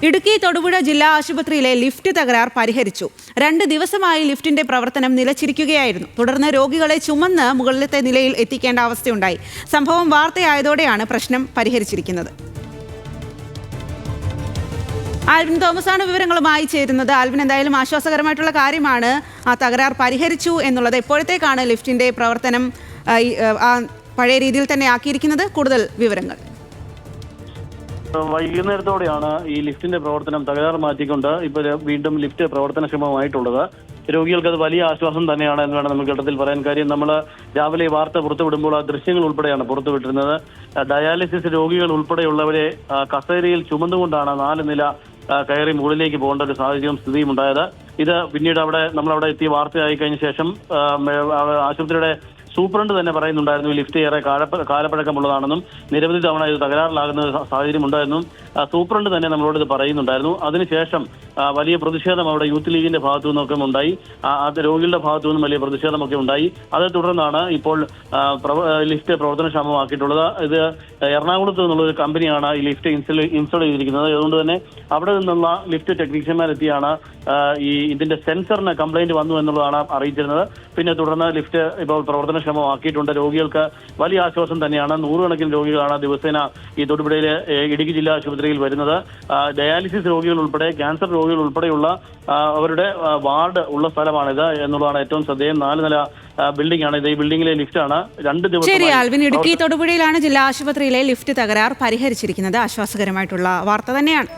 ഇടുക്കി തൊടുപുഴ ജില്ലാ ആശുപത്രിയിലെ ലിഫ്റ്റ് തകരാർ പരിഹരിച്ചു. 2 ദിവസമായി ലിഫ്റ്റിന്റെ പ്രവർത്തനം നിലച്ചിരിക്കുകയായിരുന്നു. തുടർന്ന് രോഗികളെ ചുമന്ന് മുകളിലത്തെ നിലയിൽ എത്തിക്കേണ്ട അവസ്ഥയുണ്ടായി. സംഭവം വാർത്തയായതോടെയാണ് പ്രശ്നം പരിഹരിച്ചിരിക്കുന്നത്. ആൽവിൻ തോമസാണ് വിവരങ്ങളുമായി ചേരുന്നത്. ആൽവിൻ, എന്തായാലും ആശ്വാസകരമായിട്ടുള്ള കാര്യമാണ് ആ തകരാർ പരിഹരിച്ചു എന്നുള്ളത്. എപ്പോഴത്തേക്കാണ് ലിഫ്റ്റിന്റെ പ്രവർത്തനം പഴയ രീതിയിൽ തന്നെ ആക്കിയിരിക്കുന്നത്? കൂടുതൽ വിവരങ്ങൾ. വൈകുന്നേരത്തോടെയാണ് ഈ ലിഫ്റ്റിന്റെ പ്രവർത്തനം തകരാർ മാറ്റിക്കൊണ്ട് ഇപ്പോൾ വീണ്ടും ലിഫ്റ്റ് പ്രവർത്തനക്ഷമമായിട്ടുള്ളത്. രോഗികൾക്ക് അത് വലിയ ആശ്വാസം തന്നെയാണ് എന്ന് വേണം നമുക്ക് ഘട്ടത്തിൽ പറയാൻ. കാര്യം നമ്മൾ രാവിലെ വാർത്ത പുറത്തുവിടുമ്പോൾ ആ ദൃശ്യങ്ങൾ ഉൾപ്പെടെയാണ് പുറത്തുവിട്ടിരുന്നത്. ഡയാലിസിസ് രോഗികൾ ഉൾപ്പെടെയുള്ളവരെ കസേരയിൽ ചുമന്നുകൊണ്ടാണ് 4 നില കയറി മുകളിലേക്ക് പോകേണ്ട ഒരു സാഹചര്യം സ്ഥിതിയും ഉണ്ടായത്. ഇത് പിന്നീട് നമ്മളവിടെ എത്തിയ വാർത്തയായി കഴിഞ്ഞ ശേഷം ആശുപത്രിയുടെ സൂപ്രണ്ട് തന്നെ പറയുന്നുണ്ടായിരുന്നു ലിഫ്റ്റ് ഏറെ കാലപ്പഴക്കമുള്ളതാണെന്നും നിരവധി തവണ ഇത് തകരാറിലാകുന്ന സാഹചര്യം ഉണ്ടായിരുന്നു. സൂപ്രണ്ട് തന്നെ നമ്മളോട് ഇത് പറയുന്നുണ്ടായിരുന്നു. അതിനുശേഷം വലിയ പ്രതിഷേധം അവിടെ യൂത്ത് ലീഗിന്റെ ഭാഗത്തു നിന്നൊക്കെ ഉണ്ടായി. അത് രോഗികളുടെ ഭാഗത്തു നിന്നും വലിയ പ്രതിഷേധമൊക്കെ ഉണ്ടായി. അതേ തുടർന്നാണ് ഇപ്പോൾ ലിഫ്റ്റ് പ്രവർത്തനക്ഷമമാക്കിയിട്ടുള്ളത്. ഇത് എറണാകുളത്ത് നിന്നുള്ളൊരു കമ്പനിയാണ് ഈ ലിഫ്റ്റ് ഇൻസ്റ്റാൾ ചെയ്തിരിക്കുന്നത്. അതുകൊണ്ട് തന്നെ അവിടെ നിന്നുള്ള ലിഫ്റ്റ് ടെക്നീഷ്യന്മാരെത്തിയാണ് ഇതിന്റെ സെൻസറിന് കംപ്ലൈന്റ് വന്നു എന്നുള്ളതാണ് അറിയിച്ചിരുന്നത്. പിന്നെ തുടർന്ന് ലിഫ്റ്റ് ഇപ്പോൾ പ്രവർത്തനക്ഷമമാക്കിയിട്ടുണ്ട്. രോഗികൾക്ക് വലിയ ആശ്വാസം തന്നെയാണ്. 100 കണക്കിന് രോഗികളാണ് ദിവസേന ഈ തൊടുപുഴയിലെ ഇടുക്കി ജില്ലാ ആശുപത്രിയിൽ വരുന്നത്. ഡയാലിസിസ് രോഗികൾ ഉൾപ്പെടെ ക്യാൻസർ രോഗികൾ ഉൾപ്പെടെയുള്ള അവരുടെ വാർഡ് ഉള്ള സ്ഥലമാണിത് എന്നുള്ളതാണ് ഏറ്റവും ശ്രദ്ധേയം. 4 നില ബിൽഡിംഗ് ആണ് ഇത്. ഈ ബിൽഡിംഗിലെ ലിഫ്റ്റാണ് 2 ദിവസം. ശരി ആൽവിൻ, ഇടുക്കി തൊടുപുഴയിലാണ് ജില്ലാ ആശുപത്രിയിലെ ലിഫ്റ്റ് തകരാർ പരിഹരിച്ചിരിക്കുന്നത്. ആശ്വാസകരമായിട്ടുള്ള വാർത്ത തന്നെയാണ്.